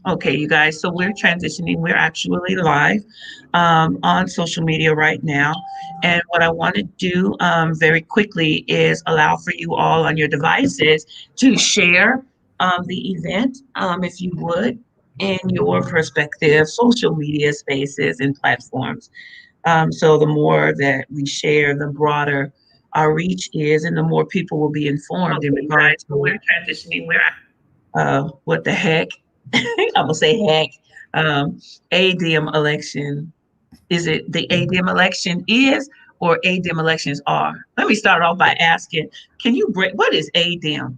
Okay, you guys, so we're transitioning. We're actually live on social media right now. And what I want to do very quickly is allow for you all on your devices to share the event, if you would, in your respective social media spaces and platforms. So the more that we share, the broader our reach is, and the more people will be informed in regards to we're transitioning. We're what the heck? I'm gonna say heck. ADEM election. Is it the ADEM election is or ADEM elections are? Let me start off by asking, can you break what is ADEM?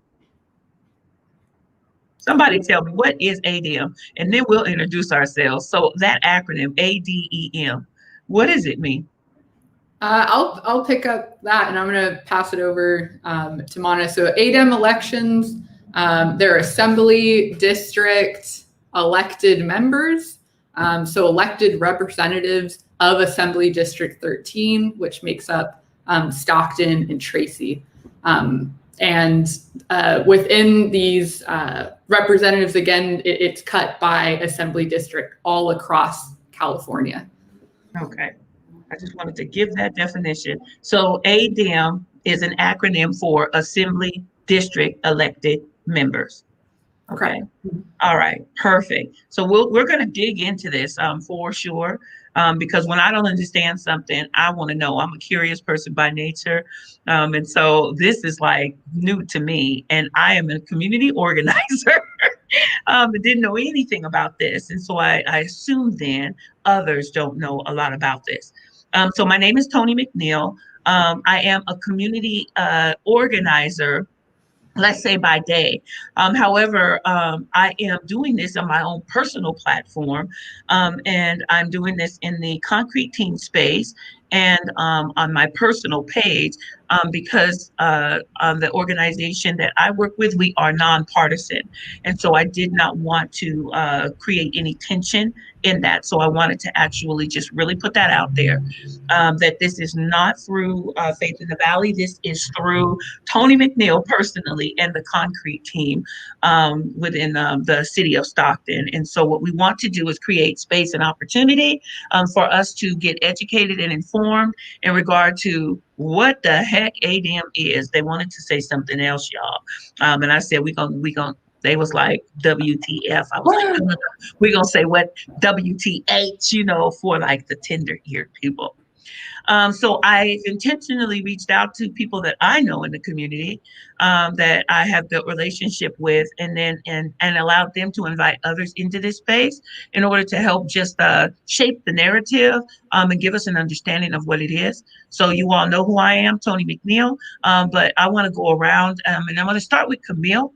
Somebody tell me what is ADEM, and then we'll introduce ourselves. So that acronym ADEM, what does it mean? I'll pick up that, and I'm going to pass it over to Mana. So ADEM elections, they're assembly district elected members, so elected representatives of Assembly District 13, which makes up Stockton and Tracy. And within these representatives, again, it's cut by Assembly District all across California. Okay. I just wanted to give that definition. So ADEM is an acronym for Assembly District Elected Members. Okay. All right. Perfect. So we're going to dig into this for sure. Because when I don't understand something, I want to know. I'm a curious person by nature. And so this is like new to me. And I am a community organizer. Didn't know anything about this. And so I assume then others don't know a lot about this. So my name is Toni McNeil. I am a community organizer, let's say by day. However, I am doing this on my own personal platform, and I'm doing this in the concrete team space and on my personal page because on the organization that I work with, we are nonpartisan. And so I did not want to create any tension in that. So I wanted to actually just really put that out there, that this is not through Faith in the Valley. This is through Toni McNeil personally and the concrete team within the city of Stockton. And so what we want to do is create space and opportunity for us to get educated and informed in regard to what the heck ADEM is. They wanted to say something else, y'all. And I said, we gonna, they was like, WTF. I was like, no, we're going to say what WTH, for like the tender eared people. So I intentionally reached out to people that I know in the community that I have built relationship with, and then and allowed them to invite others into this space in order to help just shape the narrative and give us an understanding of what it is. So you all know who I am, Toni McNeil, but I want to go around and I'm going to start with Camille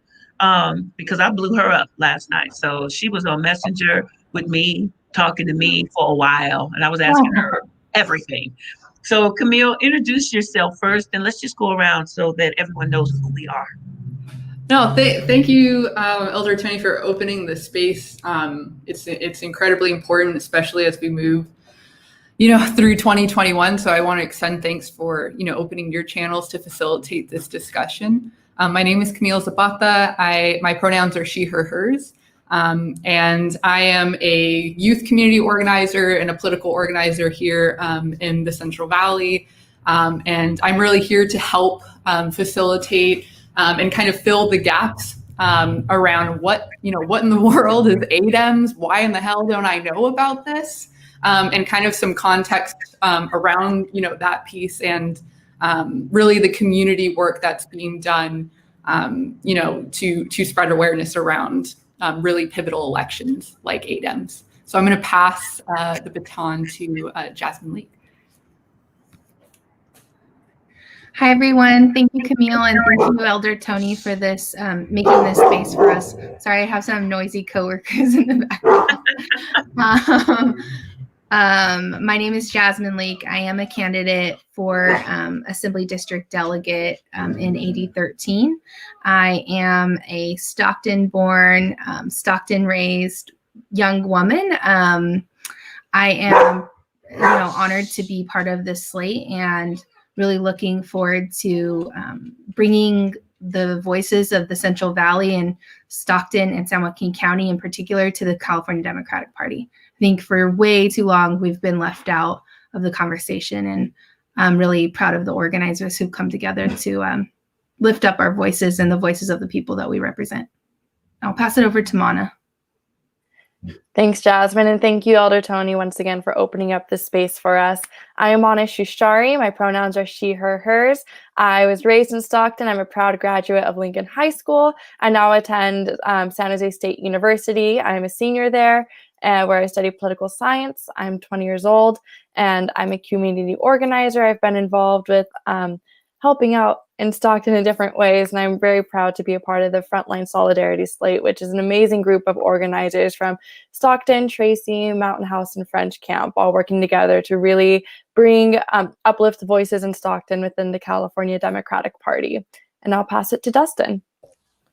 because I blew her up last night. So she was on Messenger with me, talking to me for a while, and I was asking her everything. So Camille, introduce yourself first, and let's just go around so that everyone knows who we are. No, thank you, Elder Toni, for opening the space. It's incredibly important, especially as we move, through 2021. So I want to extend thanks for, opening your channels to facilitate this discussion. My name is Camille Zapata. My pronouns are she, her, hers. And I am a youth community organizer and a political organizer here in the Central Valley. And I'm really here to help facilitate and kind of fill the gaps around what in the world is ADEMs? Why in the hell don't I know about this? And kind of some context around, that piece and really the community work that's being done, to spread awareness around really pivotal elections like ADEMs. So I'm going to pass the baton to Jasmine Leake. Hi, everyone. Thank you, Camille, and thank you, Elder Toni, for this, making this space for us. Sorry, I have some noisy coworkers in the background. My name is Jasmine Leake. I am a candidate for Assembly District Delegate in AD 13. I am a Stockton-born, Stockton-raised young woman. I am, honored to be part of this slate and really looking forward to bringing the voices of the Central Valley and Stockton and San Joaquin County in particular to the California Democratic Party. I think for way too long, we've been left out of the conversation, and I'm really proud of the organizers who've come together to lift up our voices and the voices of the people that we represent. I'll pass it over to Mana. Thanks, Jasmine, and thank you, Elder Tony, once again for opening up this space for us. I am Mana Shushari. My pronouns are she, her, hers. I was raised in Stockton. I'm a proud graduate of Lincoln High School. I now attend San Jose State University. I'm a senior there, where I study political science. I'm 20 years old, and I'm a community organizer. I've been involved with helping out in Stockton in different ways, and I'm very proud to be a part of the Frontline Solidarity Slate, which is an amazing group of organizers from Stockton, Tracy, Mountain House, and French Camp, all working together to really bring uplift voices in Stockton within the California Democratic Party. And I'll pass it to Dustin.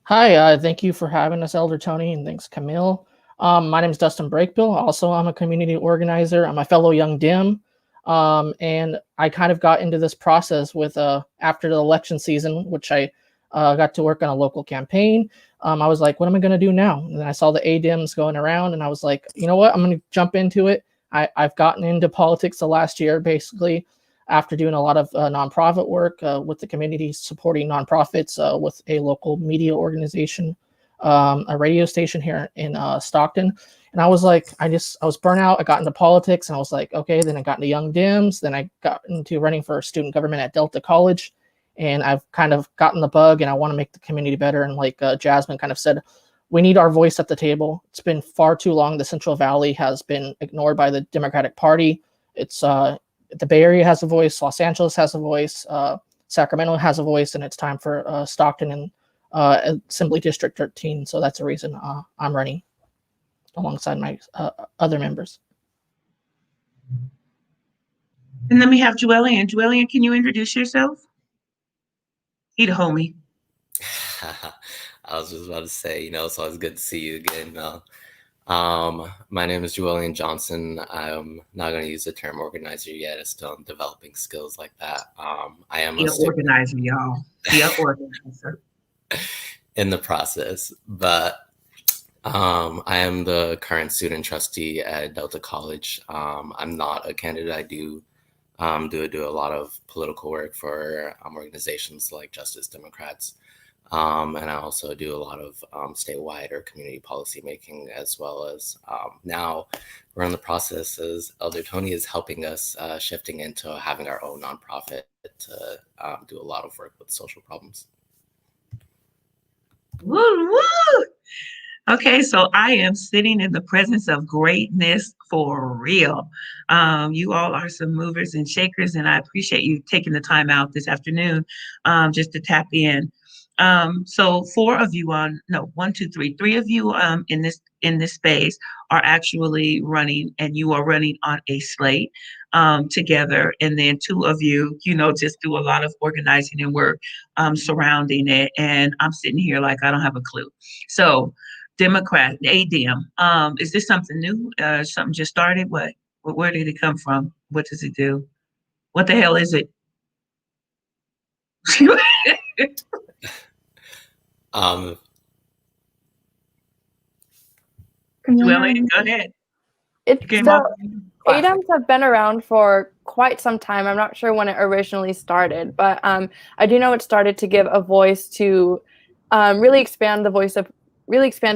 Hi, thank you for having us, Elder Tony, and thanks, Camille. My name is Dustin Brakebill. Also, I'm a community organizer. I'm a fellow Young Dim. And I kind of got into this process with after the election season, which I got to work on a local campaign. I was like, what am I going to do now? And then I saw the ADEMs going around, and I was like, you know what? I'm going to jump into it. I've gotten into politics the last year, basically, after doing a lot of nonprofit work with the community, supporting nonprofits with a local media organization, a radio station here in Stockton. And I was like, I was burnt out. I got into politics, and I was like, okay, then I got into Young Dims. Then I got into running for student government at Delta College. And I've kind of gotten the bug, and I want to make the community better. And like Jasmine kind of said, we need our voice at the table. It's been far too long. The Central Valley has been ignored by the Democratic Party. It's the Bay Area has a voice. Los Angeles has a voice. Sacramento has a voice, and it's time for Stockton and Assembly District 13. So that's the reason I'm running alongside my other members. And then we have Joellian. Joellian, can you introduce yourself? He the homie. I was just about to say, it's always good to see you again. My name is Joellian Johnson. I'm not going to use the term organizer yet. It's still developing skills like that. I am an organizer, y'all. Yeah, organizer. In the process, but I am the current student trustee at Delta College. I'm not a candidate. I do a lot of political work for organizations like Justice Democrats. And I also do a lot of statewide or community policy making, as well as now we're in the process as Elder Tony is helping us shifting into having our own nonprofit to do a lot of work with social problems. Woo, woo. Okay, so I am sitting in the presence of greatness for real. You all are some movers and shakers, and I appreciate you taking the time out this afternoon just to tap in. So three of you in this space are actually running, and you are running on a slate together. And then two of you, just do a lot of organizing and work surrounding it. And I'm sitting here like I don't have a clue. So Democrat, ADEM, is this something new? Something just started? Where did it come from? What does it do? What the hell is it? Joellian, go ahead. ADEMs have been around for quite some time. I'm not sure when it originally started, but I do know it started to give a voice to really expand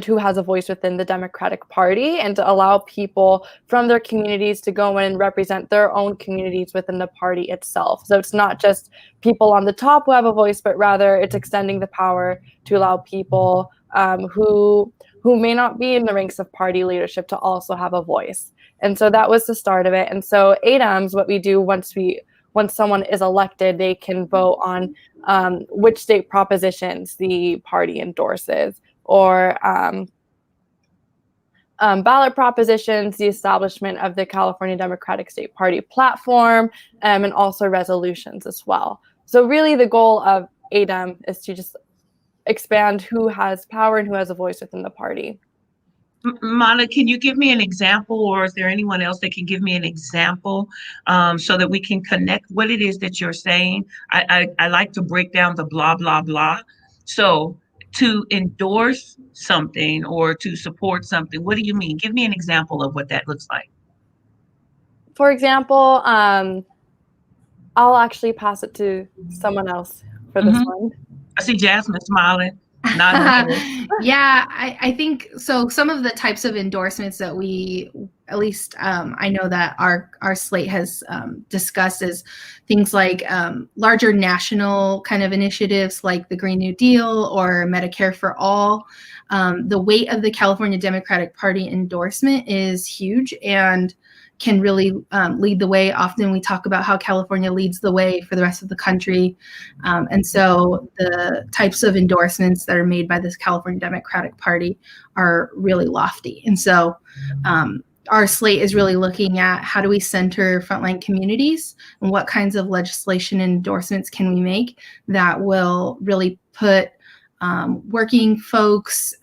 who has a voice within the Democratic Party, and to allow people from their communities to go in and represent their own communities within the party itself. So it's not just people on the top who have a voice, but rather it's extending the power to allow people who may not be in the ranks of party leadership to also have a voice. And so that was the start of it. And so ADEMs, what we do once someone is elected, they can vote on which state propositions the party endorses, or ballot propositions, the establishment of the California Democratic State Party platform, and also resolutions as well. So really the goal of ADEM is to just expand who has power and who has a voice within the party. Mana, can you give me an example, or is there anyone else that can give me an example so that we can connect what it is that you're saying? I like to break down the blah, blah, blah So to endorse something or to support something, what do you mean? Give me an example of what that looks like. For example, I'll actually pass it to someone else for this one. I see Jasmine smiling. Yeah, I think so. Some of the types of endorsements that we, at least I know that our slate has discussed, is things like larger national kind of initiatives like the Green New Deal or Medicare for All. The weight of the California Democratic Party endorsement is huge and can really lead the way. Often we talk about how California leads the way for the rest of the country. And so the types of endorsements that are made by this California Democratic Party are really lofty. And so our slate is really looking at how do we center frontline communities and what kinds of legislation and endorsements can we make that will really put working folks,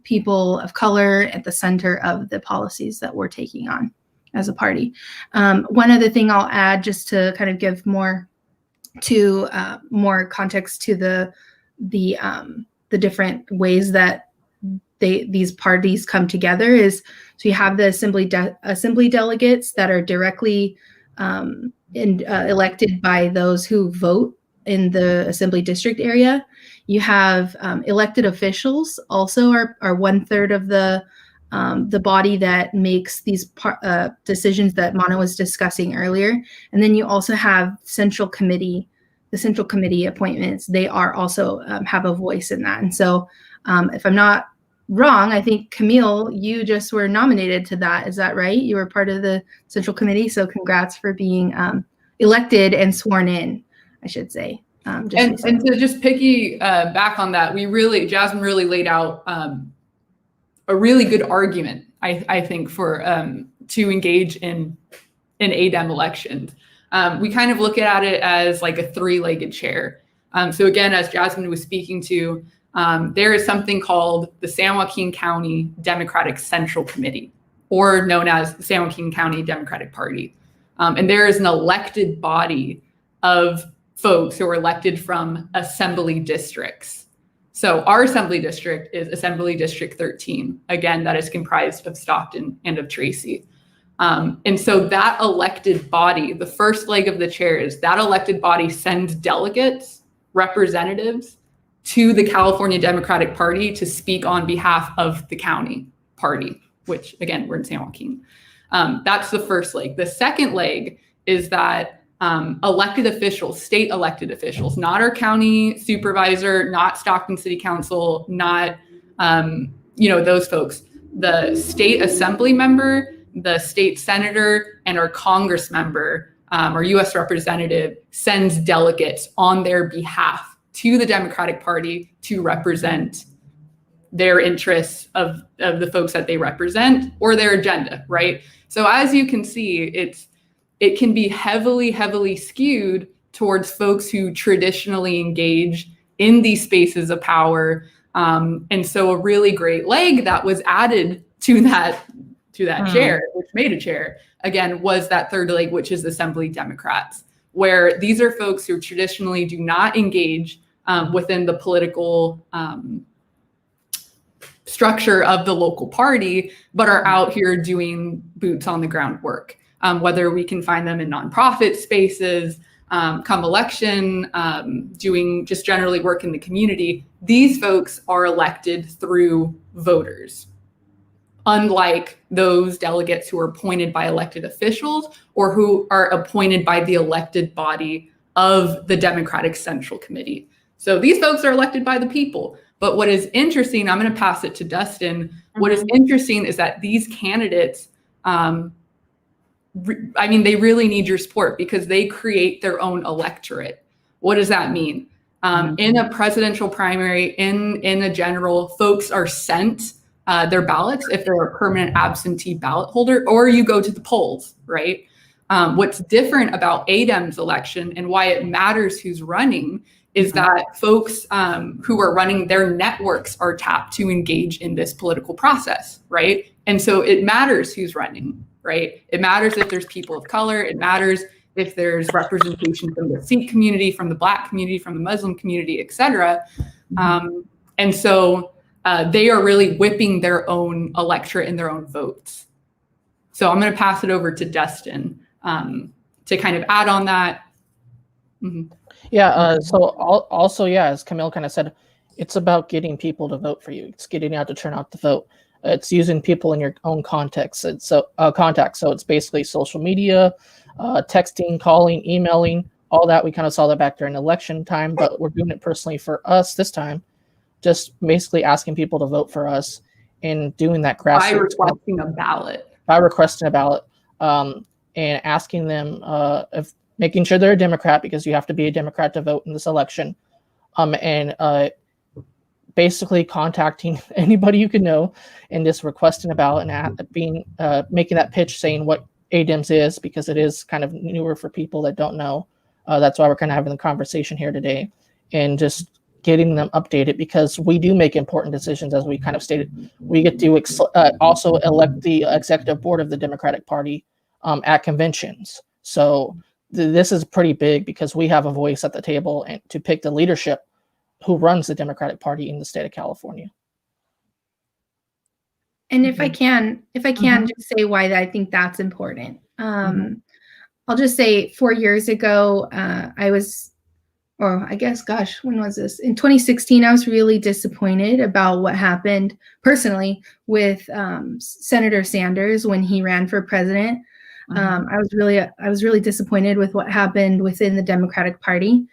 people of color at the center of the policies that we're taking on as a party. One other thing I'll add, just to kind of give more context to the different ways that these parties come together, is so you have the assembly delegates that are directly elected by those who vote in the assembly district area. You have elected officials also are 1/3 of the body that makes these decisions that Mana was discussing earlier. And then you also have the central committee appointments. They are also have a voice in that. And so if I'm not wrong, I think Camille, you just were nominated to that. Is that right? You were part of the central committee. So congrats for being elected and sworn in, I should say. And to just piggy back on that, Jasmine really laid out a really good argument, I think, for to engage in ADEM elections. We kind of look at it as like a 3-legged chair. So again, as Jasmine was speaking to, there is something called the San Joaquin County Democratic Central Committee, or known as the San Joaquin County Democratic Party. And there is an elected body of folks who are elected from assembly districts. So our assembly district is Assembly District 13. Again, that is comprised of Stockton and of Tracy. And so that elected body, the first leg of the chair is that elected body sends delegates, representatives to the California Democratic Party to speak on behalf of the county party, which again, we're in San Joaquin. That's the first leg. The second leg is that elected officials, state elected officials, not our county supervisor, not Stockton City Council, not those folks, the state assembly member, the state senator, and our Congress member, our U.S. representative, sends delegates on their behalf to the Democratic Party to represent their interests of the folks that they represent or their agenda, right? So as you can see, it can be heavily skewed towards folks who traditionally engage in these spaces of power. And so a really great leg that was added to that chair, which made a chair, again, was that third leg, which is Assembly Democrats, where these are folks who traditionally do not engage within the political structure of the local party, but are out here doing boots on the ground work. Whether we can find them in nonprofit spaces, come election, doing just generally work in the community, these folks are elected through voters, unlike those delegates who are appointed by elected officials or who are appointed by the elected body of the Democratic Central Committee. So these folks are elected by the people. But what is interesting, I'm going to pass it to Dustin. What is interesting is that these candidates, they really need your support because they create their own electorate. What does that mean? In a presidential primary, in a general, folks are sent their ballots if they're a permanent absentee ballot holder, or you go to the polls, right? What's different about ADEM's election and why it matters who's running is that folks who are running, their networks are tapped to engage in this political process, right? And so it matters who's running, right? It matters if there's people of color. It matters if there's representation from the Sikh community, from the Black community, from the Muslim community, et cetera. And so they are really whipping their own electorate and their own votes. So I'm going to pass it over to Dustin to kind of add on that. Mm-hmm. Yeah. Also, yeah, as Camille kind of said, it's about getting people to vote for you. It's getting out to turn out to vote. It's using people in your own context. Contact. So it's basically social media, texting, calling, emailing, all that. We kind of saw that back during election time, but we're doing it personally for us this time. Just basically asking people to vote for us and doing that grassroots. By requesting a ballot. By requesting a ballot, and asking them if making sure they're a Democrat, because you have to be a Democrat to vote in this election, and basically contacting anybody you can know and just requesting a ballot and making that pitch saying what ADEMS is, because it is kind of newer for people that don't know. That's why we're kind of having the conversation here today, and just getting them updated, because we do make important decisions, as we kind of stated. We get to also elect the executive board of the Democratic Party at conventions. So this is pretty big, because we have a voice at the table and to pick the leadership who runs the Democratic Party in the state of California. And if I can just say why I think that's important. I'll just say 4 years ago, when was this? In 2016, I was really disappointed about what happened personally with Senator Sanders when he ran for president. I was really disappointed with what happened within the Democratic Party.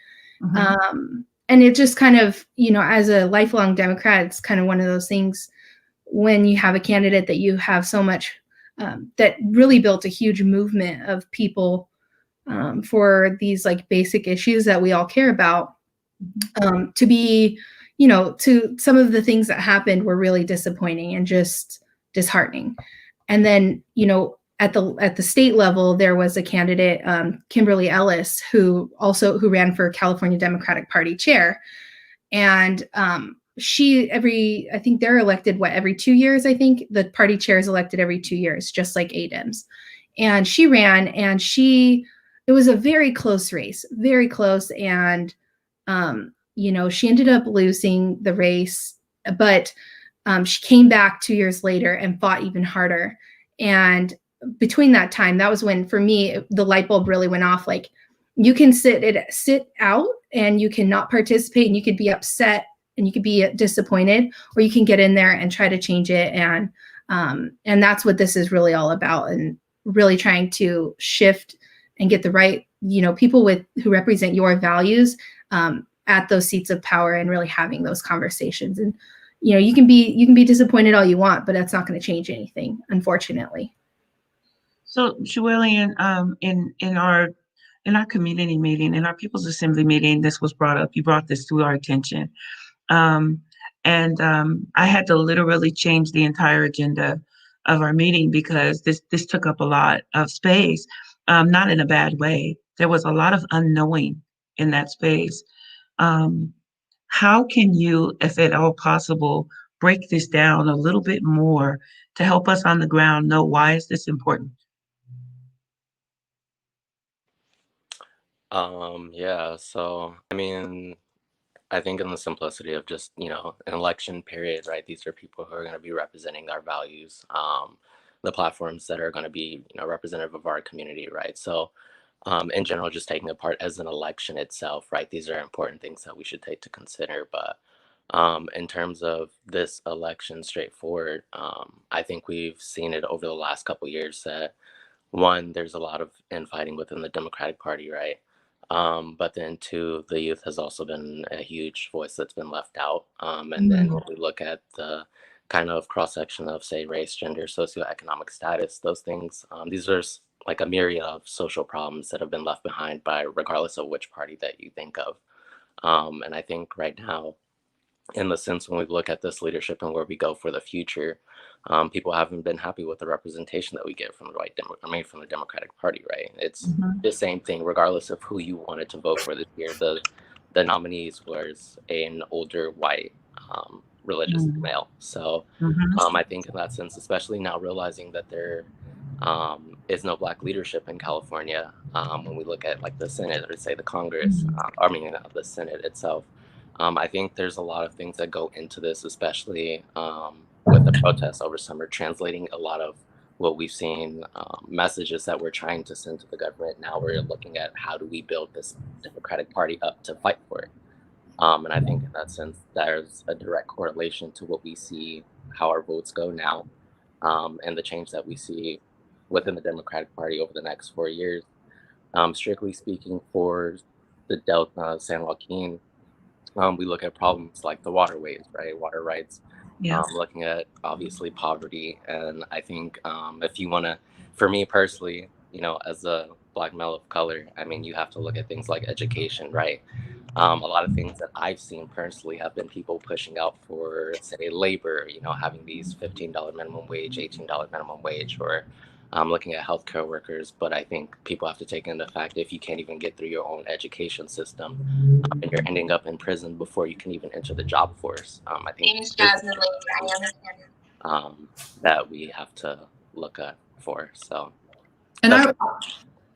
And it just kind of, as a lifelong Democrat, it's kind of one of those things when you have a candidate that you have so much, that really built a huge movement of people for these like basic issues that we all care about, to be, to some of the things that happened were really disappointing and just disheartening. And then, at the state level, there was a candidate, Kimberly Ellis, who ran for California Democratic Party chair. And I think they're elected, every 2 years, I think the party chair is elected every 2 years, just like ADEMS. And she ran, and it was a very close race, very close. And, she ended up losing the race, but she came back 2 years later and fought even harder. And between that time, that was when, for me, the light bulb really went off. Like, you can sit out and you cannot participate, and you could be upset and you could be disappointed, or you can get in there and try to change it. And that's what this is really all about, and really trying to shift and get the right, people who represent your values at those seats of power, and really having those conversations. And, you can be disappointed all you want, but that's not going to change anything, unfortunately. So, Joellen, in our community meeting, in our People's Assembly meeting, this was brought up. You brought this to our attention. And I had to literally change the entire agenda of our meeting, because this took up a lot of space, not in a bad way. There was a lot of unknowing in that space. How can you, if at all possible, break this down a little bit more to help us on the ground know why is this important? Yeah, so I think in the simplicity of just, an election period, right? These are people who are going to be representing our values, the platforms that are going to be, representative of our community, right? So in general, just taking apart as an election itself, right? These are important things that we should take to consider. But in terms of this election straightforward, I think we've seen it over the last couple of years that, one, there's a lot of infighting within the Democratic Party, right? But then two, the youth has also been a huge voice that's been left out. And then when we look at the kind of cross-section of, say, race, gender, socioeconomic status, those things, these are like a myriad of social problems that have been left behind by, regardless of which party that you think of. And I think right now, in the sense when we look at this leadership and where we go for the future, people haven't been happy with the representation that we get from from the Democratic Party, right? It's the same thing, regardless of who you wanted to vote for this year. The nominees was an older white religious male. So I think in that sense, especially now realizing that there is no Black leadership in California, when we look at like the Senate, or say the Congress, the Senate itself, I think there's a lot of things that go into this, especially with the protests over summer, translating a lot of what we've seen, messages that we're trying to send to the government. Now we're looking at how do we build this Democratic Party up to fight for it. And I think in that sense, there's a direct correlation to what we see, how our votes go now, and the change that we see within the Democratic Party over the next 4 years. Strictly speaking, for the Delta San Joaquin, we look at problems like the waterways, right? Water rights, Yeah. looking at obviously poverty. And I think if you want to, for me personally, as a Black male of color, I mean, you have to look at things like education, right? A lot of things that I've seen personally have been people pushing out for, say, labor, having these $15 minimum wage, $18 minimum wage, or looking at healthcare workers. But I think people have to take into fact if you can't even get through your own education system, and you're ending up in prison before you can even enter the job force. I think that we have to look at for. So, And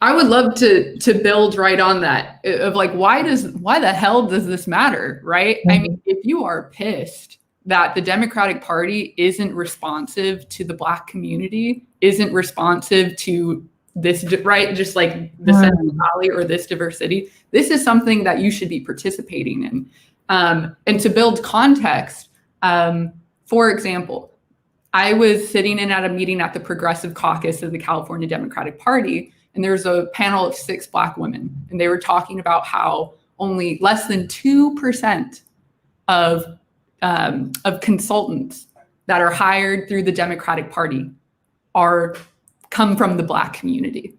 I would love to build right on that of like, why the hell does this matter, right? I mean, if you are pissed that the Democratic Party isn't responsive to the Black community, isn't responsive to this, right? Just like the Central Valley or this diversity, this is something that you should be participating in. And to build context, for example, I was sitting in at a meeting at the Progressive Caucus of the California Democratic Party, and there's a panel of 6 Black women, and they were talking about how only less than 2% of consultants that are hired through the Democratic Party come from the Black community.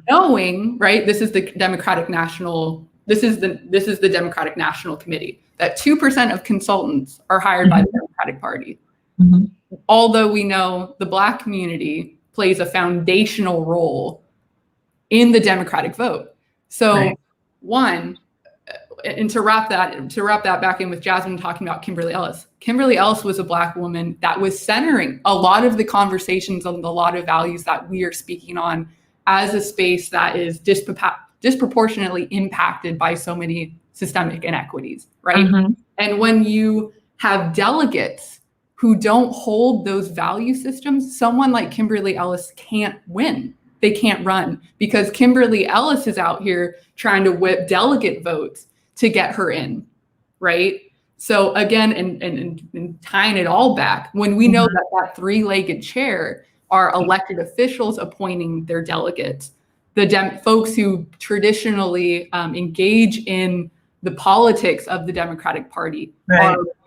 Knowing, right, this is the Democratic National Committee, that 2% of consultants are hired by the Democratic Party. Although we know the Black community plays a foundational role in the Democratic vote. So one, and to wrap that back in with Jasmine talking about Kimberly Ellis. Kimberly Ellis was a Black woman that was centering a lot of the conversations on a lot of values that we are speaking on as a space that is disproportionately impacted by so many systemic inequities, right? And when you have delegates who don't hold those value systems, someone like Kimberly Ellis can't win. They can't run because Kimberly Ellis is out here trying to whip delegate votes to get her in, right? So again, and tying it all back, when we know that 3-legged chair are elected officials appointing their delegates, the folks who traditionally engage in the politics of the Democratic Party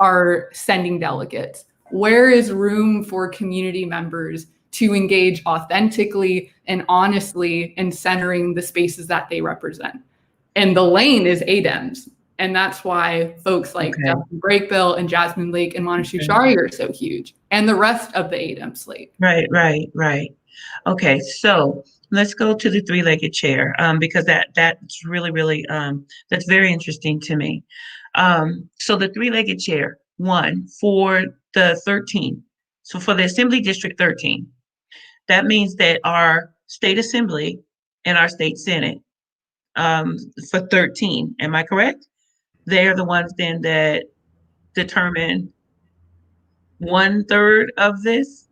are sending delegates. Where is room for community members to engage authentically and honestly in centering the spaces that they represent? And the lane is ADEMs. And that's why folks like Dustin Brakebill and Jasmine Lake and Mona Shushari are so huge, and the rest of the ADEM slate. Right. Okay, so let's go to the 3-legged chair, because that's really that's very interesting to me. So the 3-legged chair, one, for the 13, so for the Assembly District 13, that means that our state assembly and our state senate, for 13, am I correct? They are the ones then that determine 1/3 of this.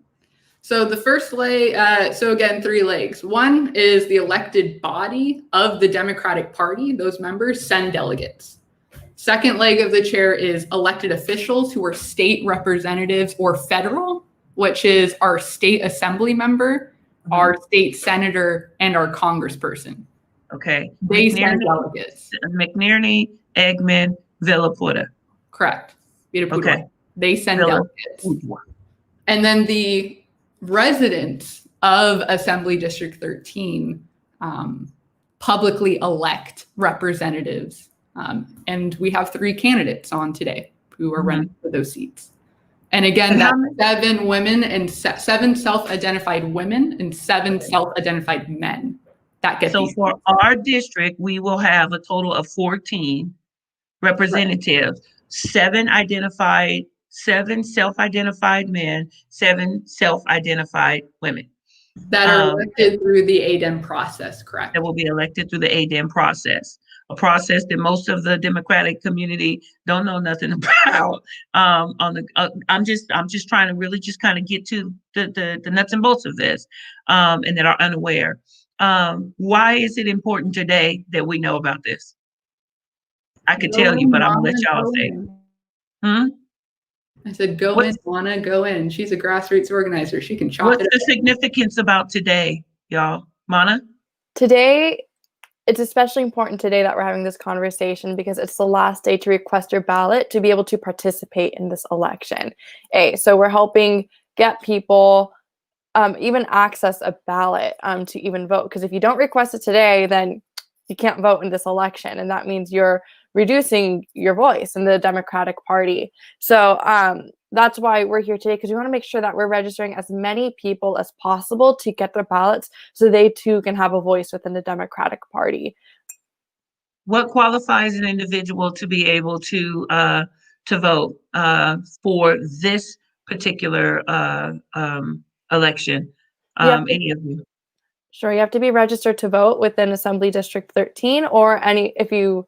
So the first leg, so again, 3 legs. One is the elected body of the Democratic Party. Those members send delegates. Second leg of the chair is elected officials who are state representatives or federal, which is our state assembly member, our state senator, and our congressperson. Okay. They send delegates. McNerney, Eggman, Villaputa. Correct. Okay. They send delegates. And then the residents of Assembly District 13 publicly elect representatives. And we have 3 candidates on today who are running for those seats. And again, that's 7 women and 7 self-identified women and 7 self-identified men that get these. For our district, we will have a total of 14 representatives, 7 self-identified men, 7 self-identified women. That are elected through the ADEM process, correct? That will be elected through the ADEM process. a process that most of the Democratic community don't know nothing about. I'm just trying to really just kind of get to the nuts and bolts of this, and that are unaware. Why is it important today that we know about this? I could tell you, but I'm gonna let y'all say. I said, go What's- in, Juana, go in. She's a grassroots organizer. She can chop What's it the up. significance about today, y'all? Mana? Today, it's especially important today that we're having this conversation because it's the last day to request your ballot to be able to participate in this election. So we're helping get people even access a ballot to even vote. Because if you don't request it today, then you can't vote in this election. And that means you're reducing your voice in the Democratic Party. So that's why we're here today, because we want to make sure that we're registering as many people as possible to get their ballots so they too can have a voice within the Democratic Party. What qualifies an individual to be able to vote for this particular election? Any of you? Sure, you have to be registered to vote within Assembly District 13, or if you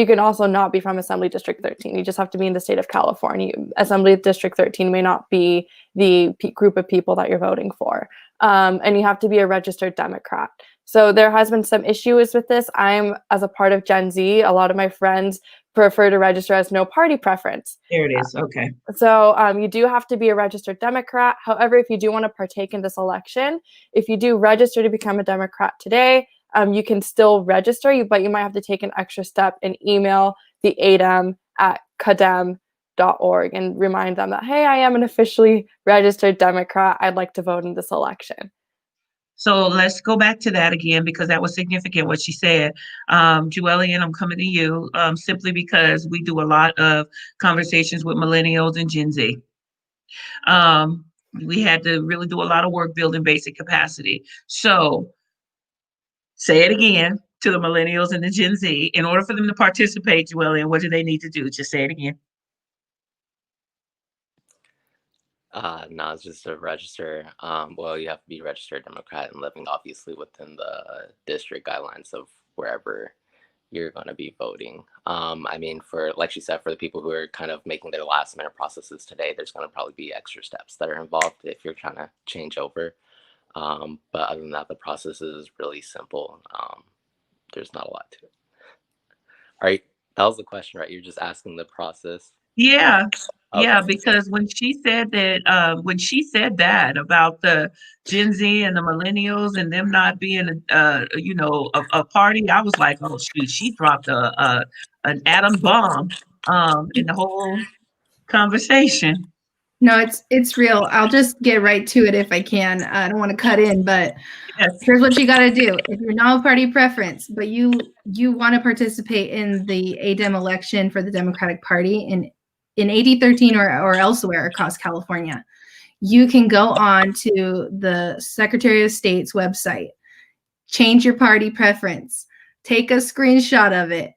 can also not be from Assembly District 13. You just have to be in the state of California. Assembly District 13 may not be the group of people that you're voting for. And you have to be a registered Democrat. So there has been some issues with this. As a part of Gen Z, a lot of my friends prefer to register as no party preference. There it is. Okay. So you do have to be a registered Democrat. However, if you do want to partake in this election, if you do register to become a Democrat today, you can still register, but you might have to take an extra step and email the ADEM at cadem.org and remind them that, hey, I am an officially registered Democrat. I'd like to vote in this election. So let's go back to that again, because that was significant what she said. Joellen, I'm coming to you simply because we do a lot of conversations with millennials and Gen Z. We had to really do a lot of work building basic capacity. So say it again to the millennials and the Gen Z. In order for them to participate, Joellen, what do they need to do? Just say it again. No, it's just to register. Well, you have to be a registered Democrat and living obviously within the district guidelines of wherever you're going to be voting. I mean, like she said, for the people who are kind of making their last minute processes today, there's going to probably be extra steps that are involved if you're trying to change over. But other than that, the process is really simple. There's not a lot to it. All right, that was the question, right? You're just asking the process. Yeah. Okay. Yeah, because when she said that about the Gen Z and the millennials and them not being a party, I was like, oh shoot, she dropped an atom bomb in the whole conversation. No, it's real. I'll just get right to it if I can. I don't want to cut in, but Yes. here's what you got to do. If you're not a party preference, but you want to participate in the ADEM election for the Democratic Party in AD 13 or elsewhere across California, you can go on to the Secretary of State's website, change your party preference, take a screenshot of it,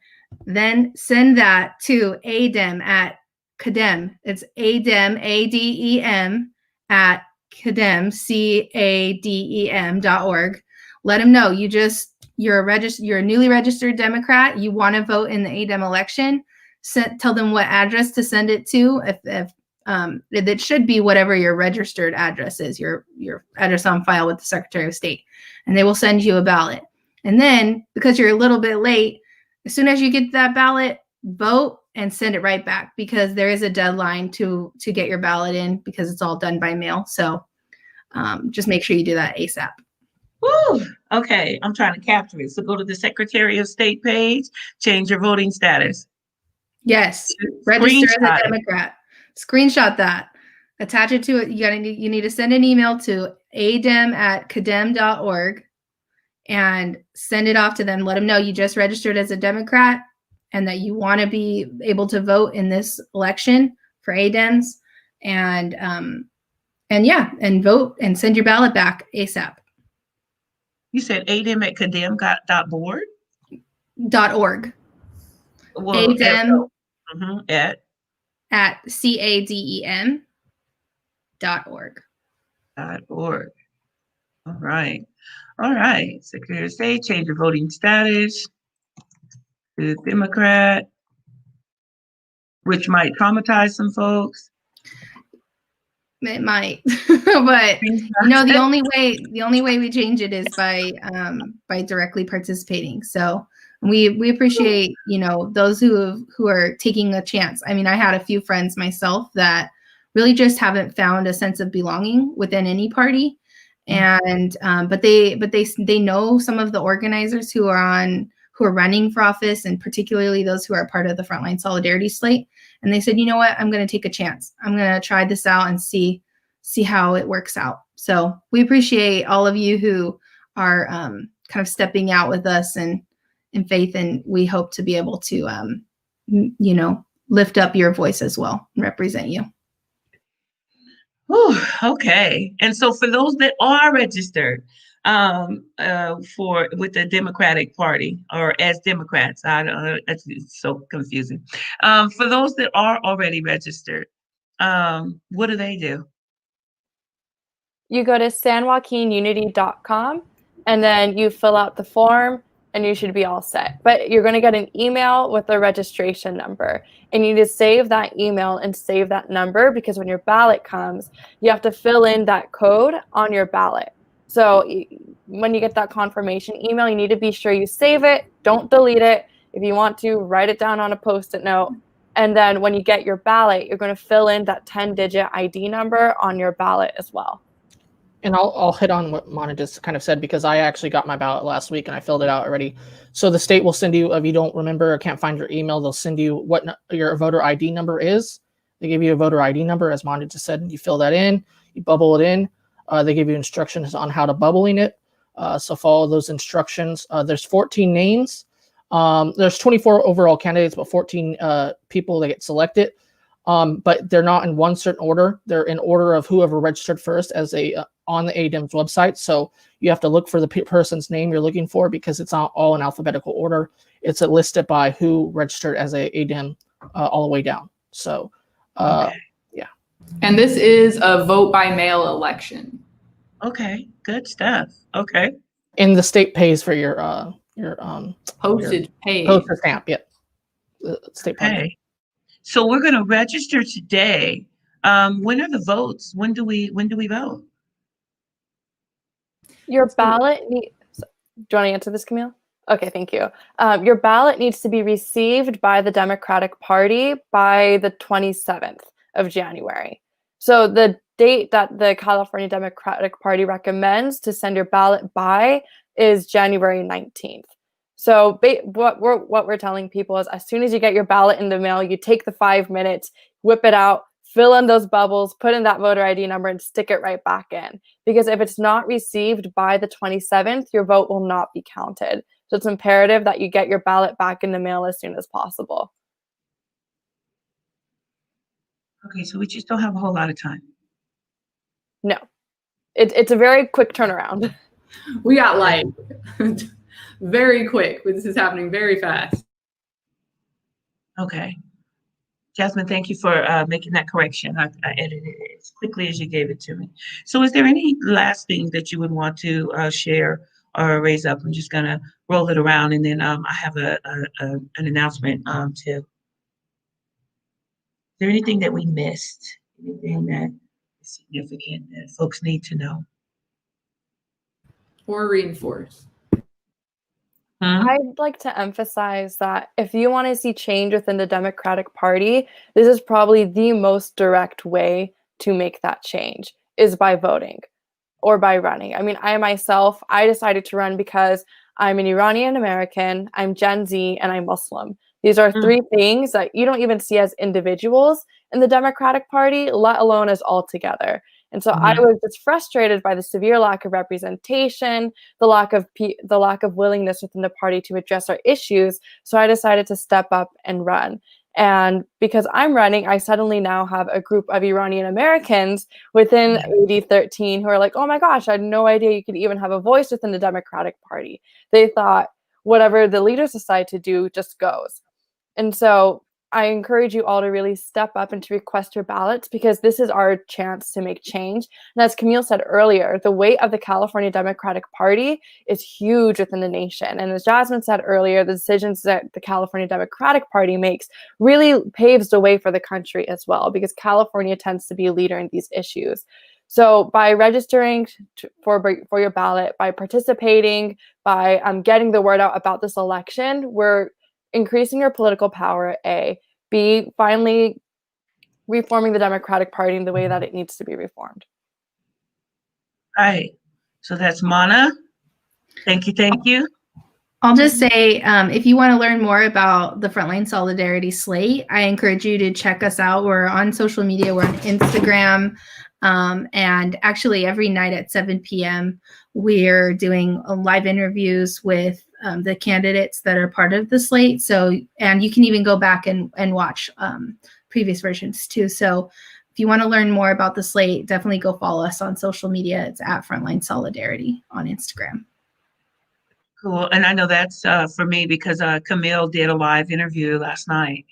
then send that to ADEM at CADEM. It's ADEM, ADEM at CADEM, CADEM.org. Let them know you're a newly registered Democrat. You want to vote in the ADEM election. Tell them what address to send it to. If it should be whatever your registered address is, your address on file with the Secretary of State, and they will send you a ballot. And then, because you're a little bit late, as soon as you get that ballot, vote and send it right back, because there is a deadline to get your ballot in, because it's all done by mail. So just make sure you do that ASAP. Woo! Okay, I'm trying to capture it. So go to the Secretary of State page, change your voting status. Yes, register as a Democrat. Screenshot that. Attach it to it. You need to send an email to adem at cadem.org and send it off to them. Let them know you just registered as a Democrat and that you want to be able to vote in this election for ADEMs, and vote and send your ballot back ASAP. You said ADEM at cadem.org? .org. Well, ADEM at CADEM.org. .org. All right. Secretary of State, change your voting status. to Democrat, which might traumatize some folks. It might, but the only way we change it is by directly participating. So we appreciate those who are taking a chance. I mean, I had a few friends myself that really just haven't found a sense of belonging within any party, and but they know some of the organizers who are running for office, and particularly those who are part of the Frontline Solidarity slate. And they said, you know what, I'm going to take a chance. I'm going to try this out and see how it works out. So we appreciate all of you who are kind of stepping out with us and in faith, and we hope to be able to, lift up your voice as well and represent you. Whew, okay. And so for those that are registered with the Democratic Party or as Democrats, I don't know, it's so confusing. For those that are already registered, what do they do? You go to sanjoaquinunity.com and then you fill out the form and you should be all set. But you're going to get an email with a registration number, and you need to save that email and save that number, because when your ballot comes, you have to fill in that code on your ballot. So when you get that confirmation email, you need to be sure you save it. Don't delete it. If you want to, write it down on a Post-it note. And then when you get your ballot, you're going to fill in that 10-digit ID number on your ballot as well. And I'll hit on what Mona just kind of said, because I actually got my ballot last week and I filled it out already. So the state will send you, if you don't remember or can't find your email, they'll send you what your voter ID number is. They give you a voter ID number, as Mona just said, and you fill that in, you bubble it in. They give you instructions on how to bubbling it. So follow those instructions. There's 14 names. There's 24 overall candidates, but 14 people that get selected. But they're not in one certain order. They're in order of whoever registered first as on the ADEM's website. So you have to look for the person's name you're looking for, because it's not all in alphabetical order. It's listed by who registered as a ADEM all the way down. So, Okay. Yeah. And this is a vote by mail election. Okay, good stuff. Okay. And the state pays for your Postage paid. postage stamp. Yep. The state pays. Okay. So we're going to register today. When are the votes? When do we vote? Your ballot do you want to answer this, Camille? Okay, thank you. Your ballot needs to be received by the Democratic Party by the 27th of January. So the date that the California Democratic Party recommends to send your ballot by is January 19th. So what we're telling people is, as soon as you get your ballot in the mail, you take the 5 minutes, whip it out, fill in those bubbles, put in that voter ID number, and stick it right back in. Because if it's not received by the 27th, your vote will not be counted. So it's imperative that you get your ballot back in the mail as soon as possible. Okay, so we just don't have a whole lot of time. No, it's a very quick turnaround. We got like very quick. This is happening very fast. Okay. Jasmine, thank you for making that correction. I edited it as quickly as you gave it to me. So is there any last thing that you would want to share or raise up? I'm just going to roll it around, and then I have an announcement too. Is there anything that we missed? Anything that is significant that folks need to know? Or reinforce. I'd like to emphasize that if you want to see change within the Democratic Party, this is probably the most direct way to make that change, is by voting or by running. I mean, I decided to run because I'm an Iranian American, I'm Gen Z, and I'm Muslim. These are three things that you don't even see as individuals in the Democratic Party, let alone as all together. And so I was just frustrated by the severe lack of representation, the lack of willingness within the party to address our issues. So I decided to step up and run. And because I'm running, I suddenly now have a group of Iranian Americans within AD 13 who are like, oh my gosh, I had no idea you could even have a voice within the Democratic Party. They thought whatever the leaders decide to do just goes. And so I encourage you all to really step up and to request your ballots, because this is our chance to make change. And as Camille said earlier, the weight of the California Democratic Party is huge within the nation. And as Jasmine said earlier, the decisions that the California Democratic Party makes really paves the way for the country as well, because California tends to be a leader in these issues. So by registering for your ballot, by participating, by getting the word out about this election, we're increasing your political power, A. B, finally reforming the Democratic Party in the way that it needs to be reformed. All right. So that's Mana. Thank you. Thank you. I'll just say, if you want to learn more about the Frontline Solidarity Slate, I encourage you to check us out. We're on social media. We're on Instagram. And actually every night at 7 p.m., we're doing live interviews with the candidates that are part of the slate. So, and you can even go back and watch previous versions too. So if you want to learn more about the slate, definitely go follow us on social media. It's at Frontline Solidarity on Instagram. Cool. And I know that's for me because Camille did a live interview last night.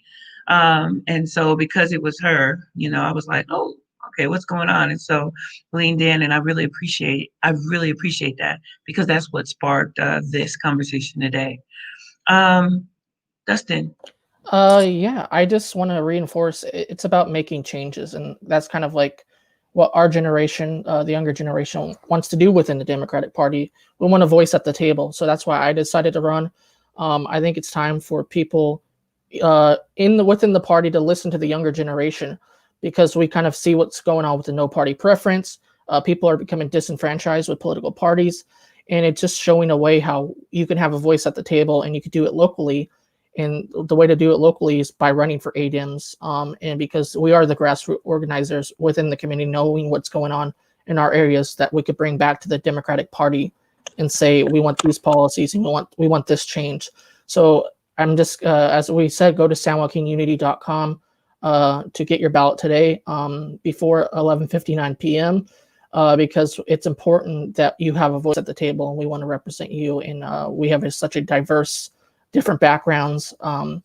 And so because it was her, I was like, oh, okay, what's going on? And so leaned in, and I really appreciate that, because that's what sparked this conversation today. Dustin. Yeah, I just want to reinforce it's about making changes, and that's kind of like what our generation, the younger generation, wants to do within the Democratic Party. We want a voice at the table, so that's why I decided to run. I think it's time for people within the party to listen to the younger generation, because we kind of see what's going on with the no party preference. People are becoming disenfranchised with political parties, and it's just showing a way how you can have a voice at the table, and you could do it locally. And the way to do it locally is by running for ADEMs, and because we are the grassroots organizers within the community, knowing what's going on in our areas, that we could bring back to the Democratic Party and say, we want these policies and we want this change. So I'm just, as we said, go to sanjoaquinunity.com to get your ballot today before 11:59 p.m. Because it's important that you have a voice at the table, and we want to represent you. And we have such a diverse, different backgrounds, and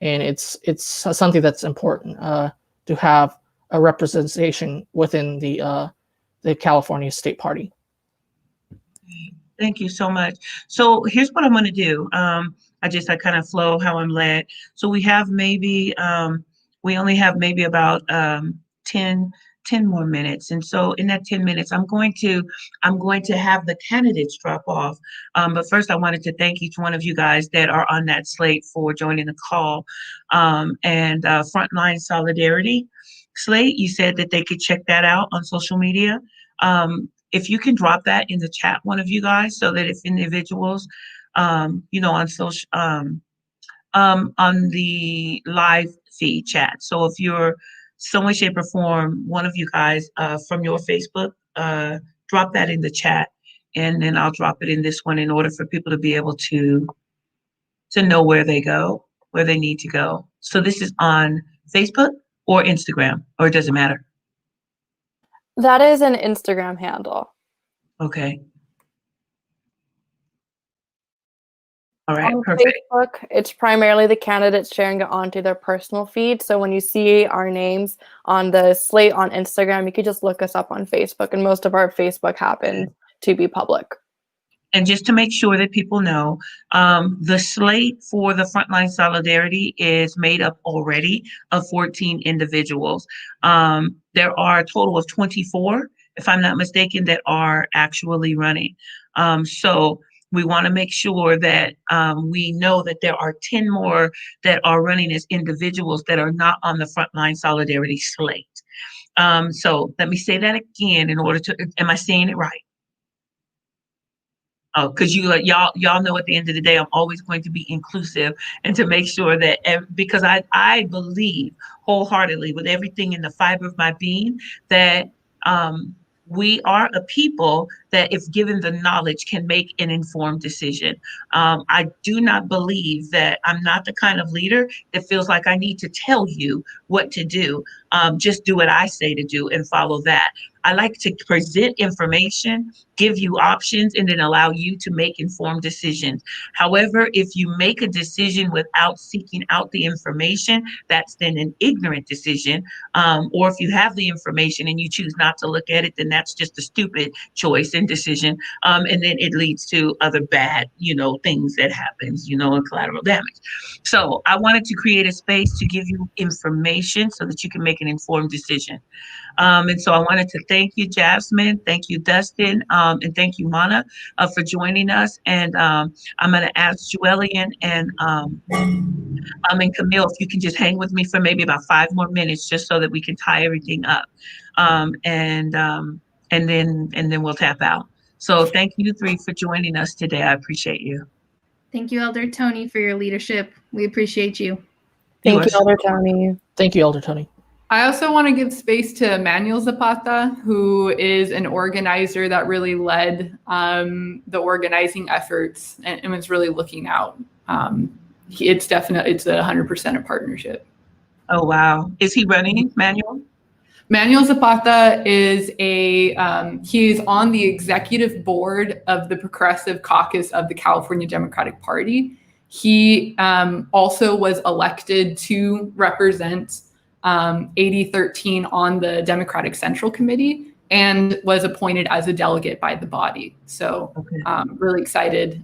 it's something that's important to have a representation within the California State Party. Thank you so much. So here's what I'm going to do. I kind of flow how I'm led. So we have maybe we only have maybe about 10 more minutes. And so in that 10 minutes, I'm going to have the candidates drop off. But first, I wanted to thank each one of you guys that are on that slate for joining the call. And Frontline Solidarity Slate, you said that they could check that out on social media. If you can drop that in the chat, one of you guys, so that if individuals, on social, on the live feed chat. So if you're some way, shape, or form, one of you guys from your Facebook, drop that in the chat, and then I'll drop it in this one in order for people to be able to know where they need to go. So this is on Facebook or Instagram, or it doesn't matter? That is an Instagram handle. Okay. All right, on perfect. Facebook, it's primarily the candidates sharing it onto their personal feed. So when you see our names on the slate on Instagram, you could just look us up on Facebook, and most of our Facebook happens to be public. And just to make sure that people know, the slate for the Frontline Solidarity is made up already of 14 individuals. There are a total of 24, if I'm not mistaken, that are actually running. So we want to make sure that we know that there are 10 more that are running as individuals that are not on the Frontline Solidarity slate. So let me say that again in order to, am I saying it right? Oh, because y'all know at the end of the day, I'm always going to be inclusive, and to make sure that because I believe wholeheartedly with everything in the fiber of my being that we are a people that, if given the knowledge, can make an informed decision. I do not believe that I'm not the kind of leader that feels like I need to tell you what to do. just do what I say to do and follow that. I like to present information, give you options, and then allow you to make informed decisions. However, if you make a decision without seeking out the information, that's then an ignorant decision. Or if you have the information and you choose not to look at it, then that's just a stupid choice and decision. And then it leads to other bad, things that happens, and collateral damage. So I wanted to create a space to give you information so that you can make an informed decision. And so I wanted to thank you, Jasmine, thank you, Dustin, and thank you, Mana, for joining us. And I'm going to ask Joellen and Camille, if you can just hang with me for maybe about 5 more minutes, just so that we can tie everything up, and then we'll tap out. So thank you 3 for joining us today. I appreciate you. Thank you, Elder Tony, for your leadership. We appreciate you. Thank you, Elder Tony. Thank you, Elder Tony. I also want to give space to Manuel Zapata, who is an organizer that really led the organizing efforts and was really looking out. It's a 100% a partnership. Oh, wow. Is he running, Manuel? Manuel Zapata is he is on the executive board of the Progressive Caucus of the California Democratic Party. He also was elected to represent AD 13 on the Democratic Central Committee and was appointed as a delegate by the body. So really excited.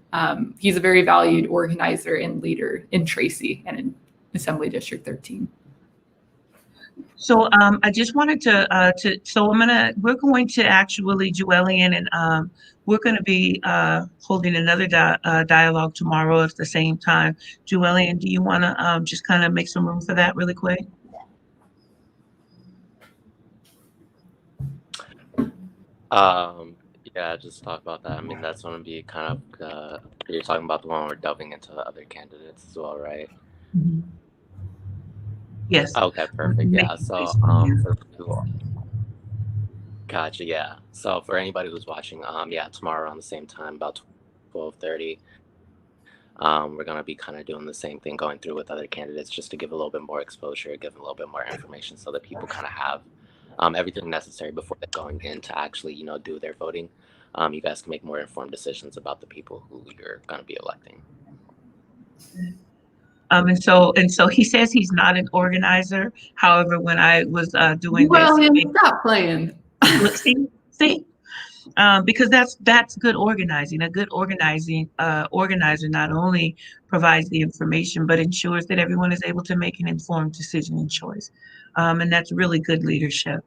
He's a very valued organizer and leader in Tracy and in Assembly District 13. So I just wanted we're going to actually, Joellen, and we're going to be holding another dialogue tomorrow at the same time. Joellen, do you want to just kind of make some room for that really quick? Yeah, just talk about that. I mean, that's going to be kind of, you're talking about the one we're delving into other candidates as well, right? Mm-hmm. Yes. Okay, perfect. Yeah. So, gotcha. Yeah. So for anybody who's watching, tomorrow around the same time, about 12:30, we're going to be kind of doing the same thing, going through with other candidates, just to give a little bit more exposure, give a little bit more information, so that people kind of have everything necessary before they're going in to actually, do their voting. You guys can make more informed decisions about the people who you're going to be electing. And so he says he's not an organizer. However, when I was doing Stop playing. see, because that's good organizing. A good organizer not only provides the information, but ensures that everyone is able to make an informed decision and choice. And that's really good leadership.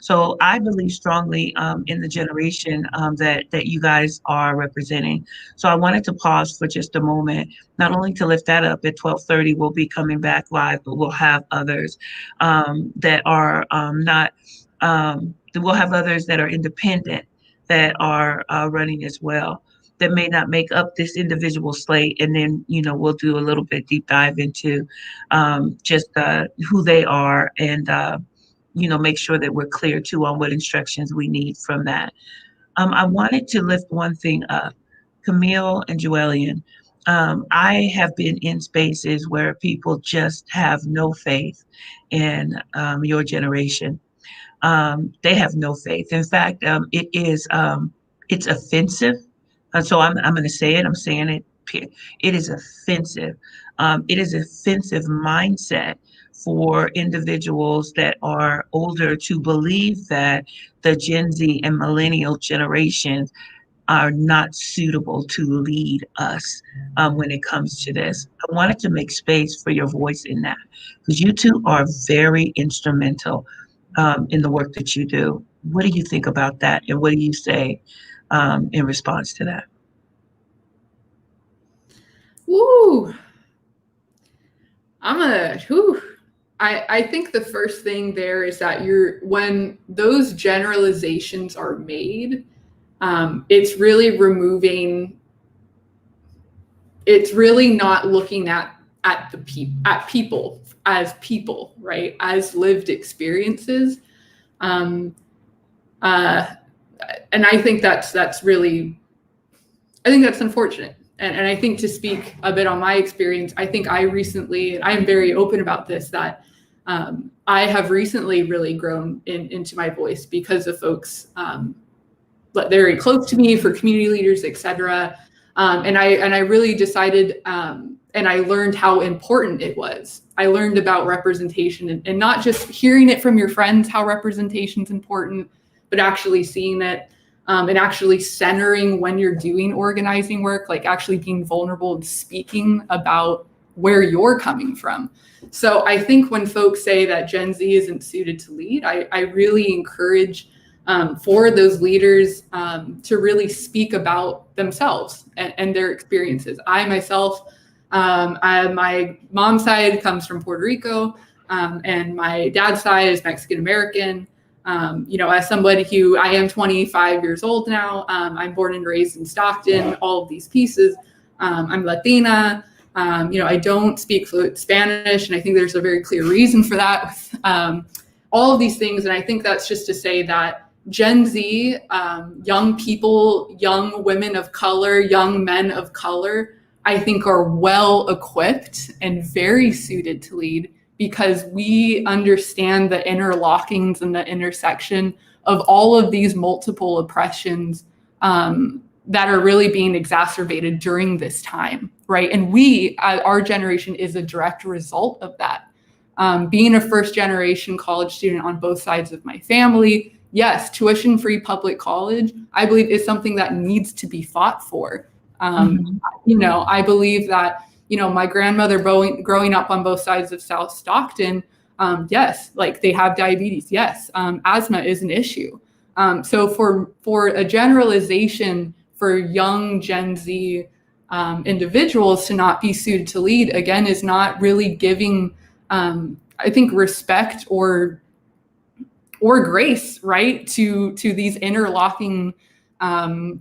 So I believe strongly in the generation that you guys are representing. So I wanted to pause for just a moment, not only to lift that up. At 12:30, we'll be coming back live, but we'll have others that are not. We'll have others that are independent that are running as well, that may not make up this individual slate. And then, we'll do a little bit deep dive into just who they are, and make sure that we're clear too on what instructions we need from that. I wanted to lift one thing up, Camille and Joellen. I have been in spaces where people just have no faith in your generation. They have no faith. In fact, it's offensive. So I'm going to say it. I'm saying it. It is offensive. It is offensive mindset for individuals that are older to believe that the Gen Z and millennial generations are not suitable to lead us when it comes to this. I wanted to make space for your voice in that, because you two are very instrumental in the work that you do. What do you think about that? And what do you say in response to that? Woo! I think the first thing there is that when those generalizations are made, it's really not looking at people as people, right? As lived experiences. And I think that's unfortunate. And I think, to speak a bit on my experience, I think I recently, and I'm very open about this, that I have recently really grown into my voice because of folks very close to me, for community leaders, etc. And I really decided, and I learned how important it was. I learned about representation, and not just hearing it from your friends, how representation is important, but actually seeing it, and actually centering when you're doing organizing work, like actually being vulnerable and speaking about where you're coming from. So I think when folks say that Gen Z isn't suited to lead, I really encourage for those leaders to really speak about themselves and their experiences. I myself, my mom's side comes from Puerto Rico, and my dad's side is Mexican American. As somebody who, I am 25 years old now, I'm born and raised in Stockton, all of these pieces. I'm Latina. I don't speak fluent Spanish, and I think there's a very clear reason for that. All of these things, and I think that's just to say that Gen Z, young people, young women of color, young men of color, I think are well equipped and very suited to lead, because we understand the interlockings and the intersection of all of these multiple oppressions that are really being exacerbated during this time, right? And our generation is a direct result of that. Being a first generation college student on both sides of my family, yes, tuition-free public college, I believe, is something that needs to be fought for. I believe that, my grandmother growing up on both sides of South Stockton, yes, like they have diabetes. Yes, asthma is an issue. So for a generalization for young Gen Z individuals to not be suited to lead, again, is not really giving, I think, respect or grace, right, to these interlocking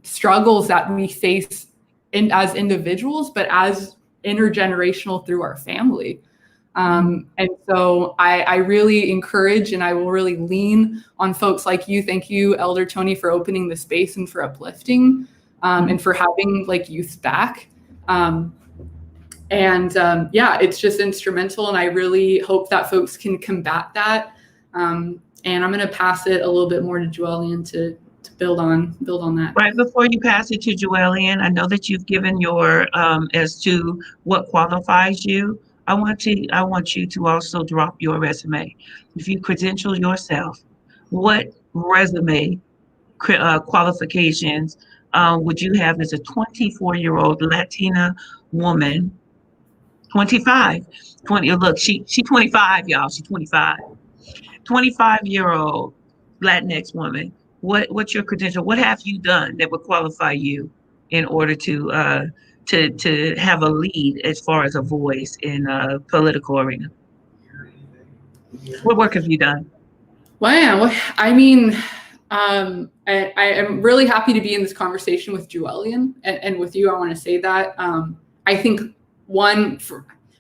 struggles that we face as individuals, but as intergenerational through our family. And so I really encourage, and I will really lean on folks like you. Thank you, Elder Tony, for opening the space and for uplifting, and for having youth back. It's just instrumental, and I really hope that folks can combat that. And I'm going to pass it a little bit more to Joellen to build on that. Right before you pass it to Joellen, I know that you've given your as to what qualifies you. I want you to also drop your resume. If you credential yourself, what resume qualifications would you have as a 24-year-old Latina woman? 25. Look, she's 25, y'all. She's 25. 25-year-old Latinx woman. What's your credential? What have you done that would qualify you in order to have a lead as far as a voice in a political arena? What work have you done? Wow. I mean, I am really happy to be in this conversation with Joellen and with you. I want to say that I think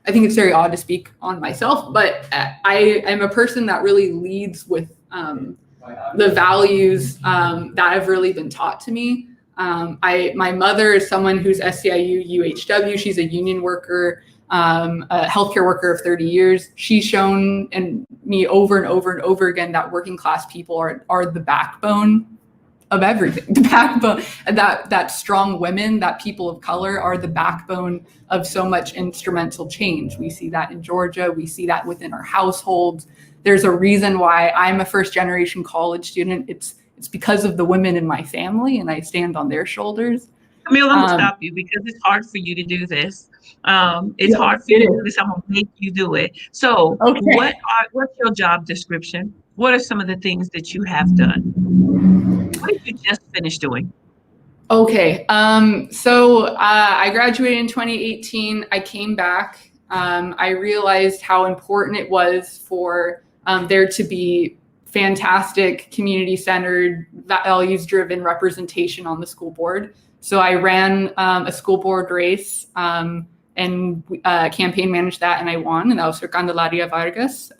I think it's very odd to speak on myself, but I am a person that really leads with the values that have really been taught to me. My mother is someone who's SCIU UHW. She's a union worker, a healthcare worker of 30 years. She's shown me over and over and over again that working class people are the backbone of everything. The backbone, that strong women, that people of color are the backbone of so much instrumental change. We see that in Georgia. We see that within our households. There's a reason why I'm a first generation college student. It's because of the women in my family, and I stand on their shoulders. Camille, I'm gonna stop you because it's hard for you to do this. It's hard for you to do this. I'm gonna make you do it. So okay. What's your job description? What are some of the things that you have done? What did you just finish doing? Okay. So I graduated in 2018. I came back. I realized how important it was for there to be fantastic, community-centered, values-driven representation on the school board. So I ran a school board race and campaign managed that, and I won, and that was for Candelaria Vargas.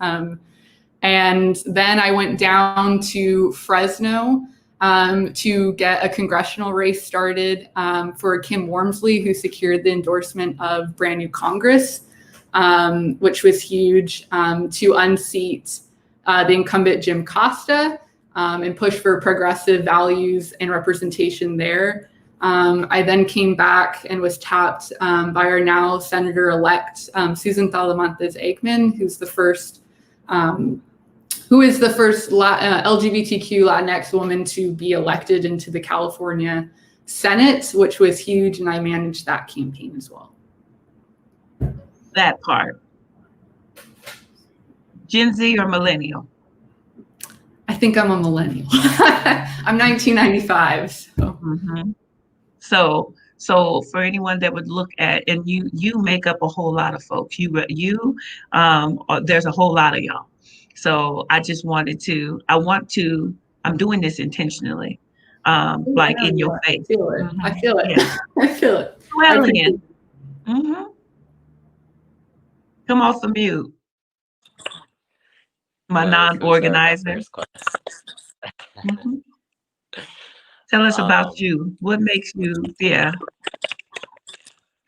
And then I went down to Fresno to get a congressional race started for Kim Wormsley, who secured the endorsement of Brand New Congress. which was huge, to unseat the incumbent Jim Costa and push for progressive values and representation there. I then came back and was tapped by our now Senator-elect Susan Talamantes Aikman, who is the first LGBTQ Latinx woman to be elected into the California Senate, which was huge, and I managed that campaign as well. That part. Gen Z or millennial? I think I'm a millennial. I'm 1995. So. Mm-hmm. So for anyone that would look at, and you make up a whole lot of folks. There's a whole lot of y'all. So I just wanted to. I'm doing this intentionally, like in your face. I feel it. Mm-hmm. I feel it. Yeah. I feel it. Well, in. Mm-hmm. Come off the mute. My non-organizer. Mm-hmm. Tell us about you. What makes you, yeah.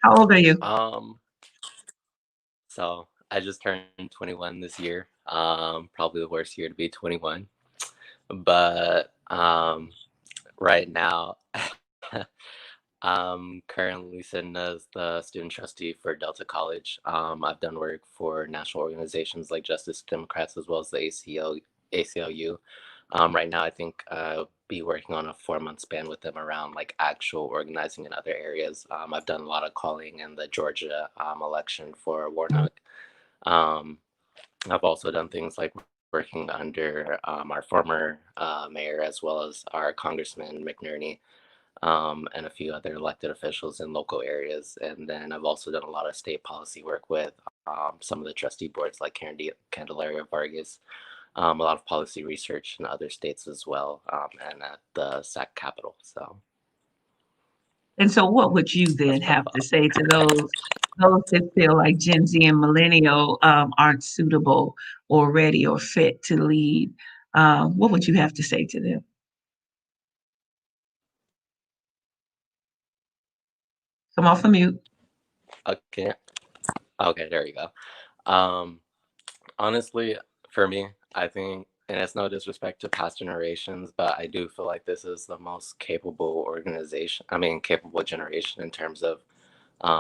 How old are you? So I just turned 21 this year. Probably the worst year to be 21. But right now, I'm currently sitting as the student trustee for Delta College. I've done work for national organizations like Justice Democrats as well as the ACLU. Right now, I think I'll be working on a 4-month span with them around like actual organizing in other areas. I've done a lot of calling in the Georgia election for Warnock. I've also done things like working under our former mayor as well as our Congressman McNerney and a few other elected officials in local areas. And then I've also done a lot of state policy work with some of the trustee boards like Candelaria Vargas, a lot of policy research in other states as well, and at the SAC Capitol. And so what would you then have to say to those that feel like Gen Z and millennial aren't suitable or ready or fit to lead? What would you have to say to them? Come off the mute. Okay, there you go. Honestly, for me, I think, and it's no disrespect to past generations, but I do feel like this is the most capable generation in terms of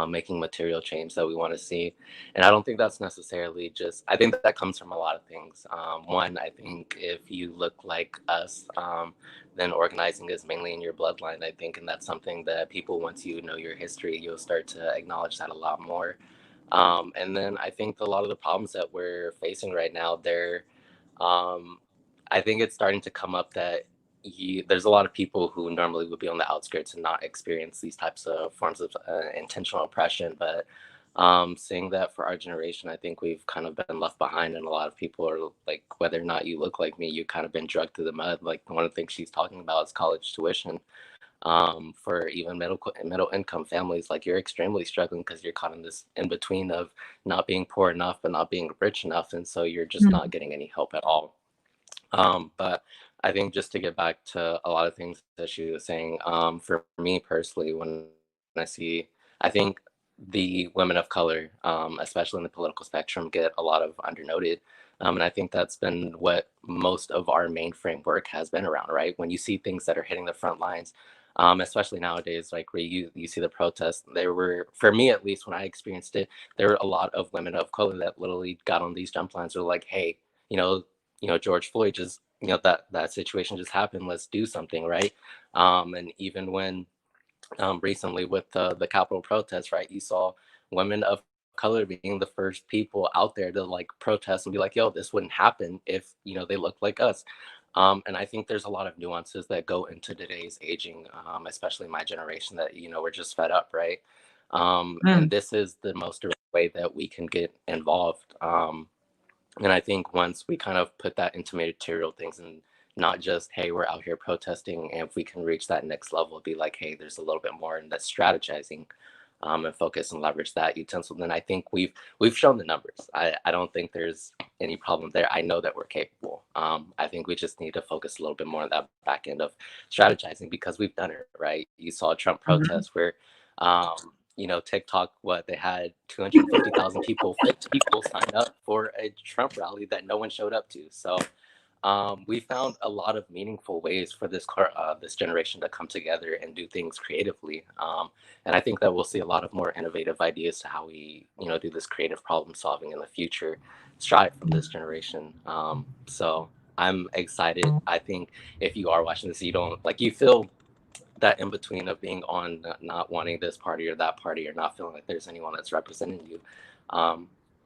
making material change that we want to see. And I don't think that's necessarily I think that comes from a lot of things. One, I think if you look like us, then organizing is mainly in your bloodline, I think, and that's something that people, once you know your history, you'll start to acknowledge that a lot more. And then I think a lot of the problems that we're facing right now, I think it's starting to come up that there's a lot of people who normally would be on the outskirts and not experience these types of forms of intentional oppression. But seeing that for our generation, I think we've kind of been left behind, and a lot of people are like, whether or not you look like me, you've kind of been dragged through the mud. Like one of the things she's talking about is college tuition. For even middle income families, like you're extremely struggling because you're caught in this in between of not being poor enough but not being rich enough, and so you're just not getting any help at all. But I think just to get back to a lot of things that she was saying, for me personally, when I think the women of color, especially in the political spectrum, get a lot of undernoted. And I think that's been what most of our mainframe work has been around, right? When you see things that are hitting the front lines, especially nowadays, like where you see the protests, there were, for me at least, when I experienced it, there were a lot of women of color that literally got on these jump lines. They're like, hey, George Floyd just, that situation just happened. Let's do something, right? And even when recently with the Capitol protests, right, you saw women of color being the first people out there to like protest and be like, yo, this wouldn't happen if they look like us. And I think there's a lot of nuances that go into today's aging, especially my generation, that we're just fed up, right? And this is the most direct way that we can get involved. And I think once we kind of put that into material things and not just, hey, we're out here protesting, and if we can reach that next level, it'd be like, hey, there's a little bit more in that strategizing, and focus and leverage that utensil, then I think we've shown the numbers. I don't think there's any problem there. I know that we're capable. I think we just need to focus a little bit more on that back end of strategizing, because we've done it, right? You saw a Trump protest where TikTok, they had 250,000 fake people sign up for a Trump rally that no one showed up to. So we found a lot of meaningful ways for this generation to come together and do things creatively. And I think that we'll see a lot of more innovative ideas to how we, do this creative problem solving in the future, strive from this generation. So I'm excited. I think if you are watching this, you feel that in between of being on not wanting this party or that party, or not feeling like there's anyone that's representing you.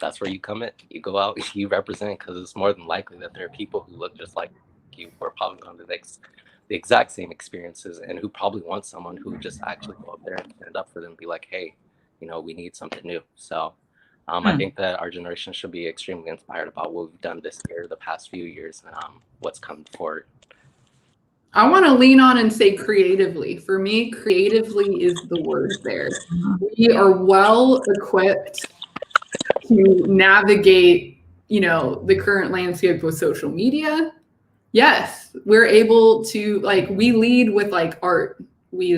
That's where you come in. You go out, you represent, because it's more than likely that there are people who look just like you, who are probably going to the exact same experiences, and who probably want someone who just actually go up there and stand up for them and be like, hey, we need something new. So I think that our generation should be extremely inspired about what we've done this year, the past few years, and what's come forward. I want to lean on and say creatively. For me, creatively is the word there. We are well equipped to navigate, the current landscape with social media. Yes, we're able to, we lead with art. We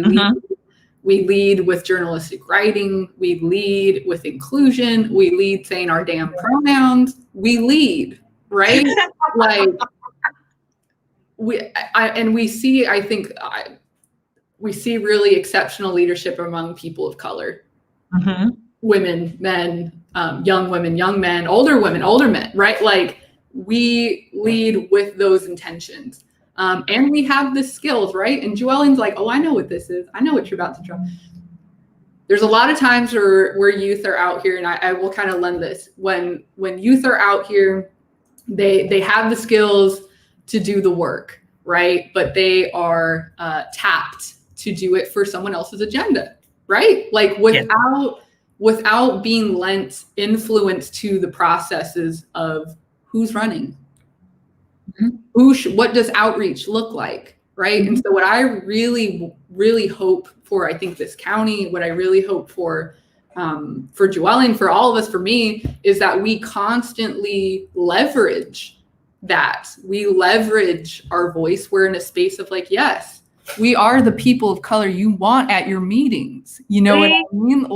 lead with journalistic writing. We lead with inclusion. We lead saying our damn pronouns. We lead, right? We see, I think, we see really exceptional leadership among people of color, women, men, young women, young men, older women, older men, right? We lead with those intentions. And we have the skills, right? And Joellen's like, oh, I know what this is. I know what you're about to try. There's a lot of times where youth are out here, and I will kind of lend this. When youth are out here, they have the skills to do the work, right? But they are tapped to do it for someone else's agenda, right? Without being lent influence to the processes of who's running, what does outreach look like, right? And so what I really, really hope for, I think, this county, what I really hope for Joellen, for all of us, for me, is that we constantly leverage that. We leverage our voice. We're in a space of yes, we are the people of color you want at your meetings. You know what I mean?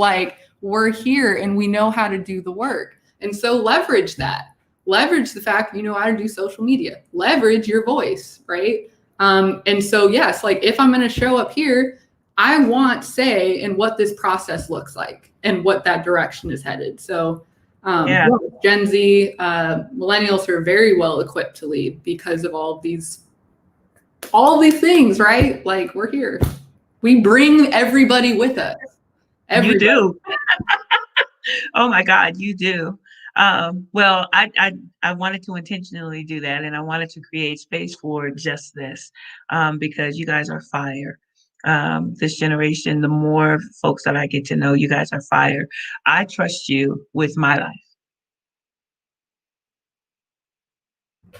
We're here and we know how to do the work. And so leverage that. Leverage the fact you know how to do social media. Leverage your voice, right? And so, yes, if I'm going to show up here, I want say in what this process looks like and what that direction is headed. So Gen Z, millennials are very well equipped to lead because of all these things, right? We're here. We bring everybody with us. Everybody. You do. Oh my God, you do. Well, I wanted to intentionally do that, and I wanted to create space for just this, because you guys are fire. This generation, the more folks that I get to know, you guys are fire. I trust you with my life.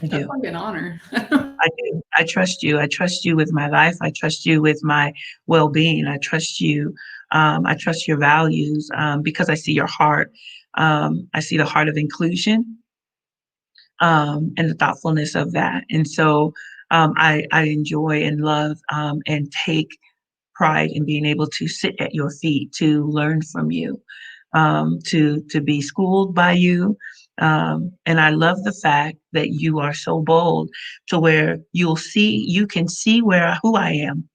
I do. That's like an honor. I do. I trust you. I trust you with my life. I trust you with my well-being. I trust you. I trust your values, because I see your heart. I see the heart of inclusion, and the thoughtfulness of that. And so I enjoy and love, and take pride in being able to sit at your feet, to learn from you, to be schooled by you. And I love the fact that you are so bold to where you can see who I am,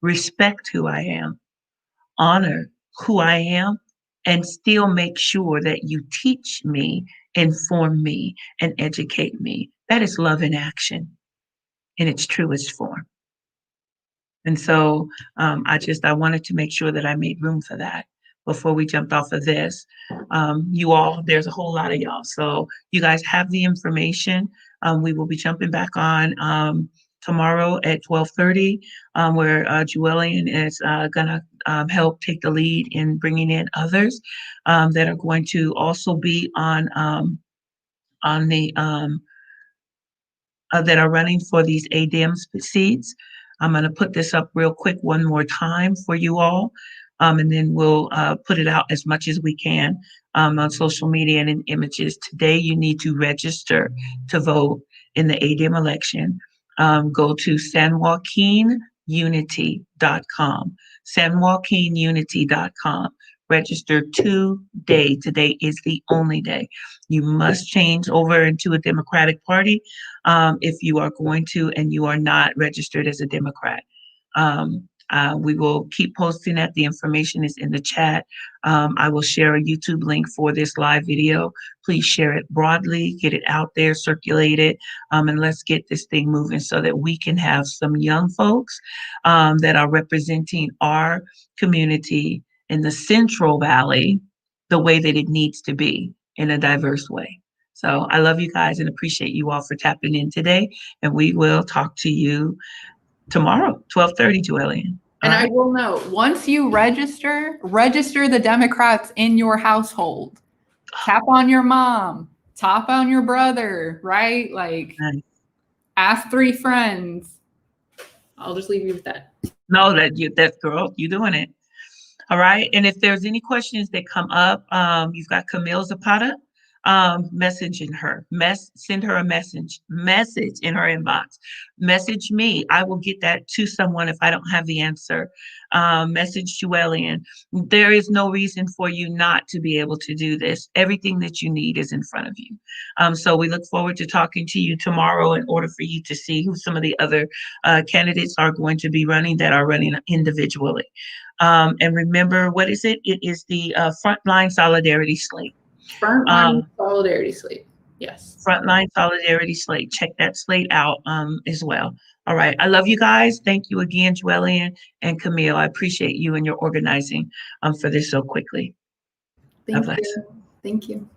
respect who I am, honor who I am, and still make sure that you teach me, inform me, and educate me. That is love in action in its truest form. And so I wanted to make sure that I made room for that before we jumped off of this. You all, there's a whole lot of y'all. So you guys have the information. We will be jumping back on tomorrow at 12:30, where Joellen is gonna help take the lead in bringing in others that are going to also be on the that are running for these ADEM seats. I'm going to put this up real quick one more time for you all, and then we'll put it out as much as we can on social media and in images. Today, you need to register to vote in the ADEM election. Go to sanjoaquinunity.com, sanjoaquinunity.com. register today. Today is the only day. You must change over into a Democratic Party if you are going to and you are not registered as a Democrat. We will keep posting that. The information is in the chat. I will share a YouTube link for this live video. Please share it broadly, get it out there, circulate it, and let's get this thing moving so that we can have some young folks that are representing our community in the Central Valley the way that it needs to be, in a diverse way. So I love you guys and appreciate you all for tapping in today. And we will talk to you tomorrow, 12:30, Joellen. And I will note, once you register the Democrats in your household. Tap on your mom, tap on your brother, right? Like, Nice. Ask 3 friends. I'll just leave you with that. No, that girl, you doing it. All right. And if there's any questions that come up, you've got Camille Zapata. Messaging her, send her a message in her inbox. Message me. I will get that to someone if I don't have the answer. Message Joellen. There is no reason for you not to be able to do this. Everything that you need is in front of you. So we look forward to talking to you tomorrow in order for you to see who some of the other candidates are going to be running that are running individually. And remember, what is it? It is the Frontline Solidarity Slate. Frontline Solidarity Slate. Yes. Frontline Solidarity Slate. Check that slate out as well. All right. I love you guys. Thank you again, Joellen and Camille. I appreciate you and your organizing for this so quickly. Thank you. Thank you.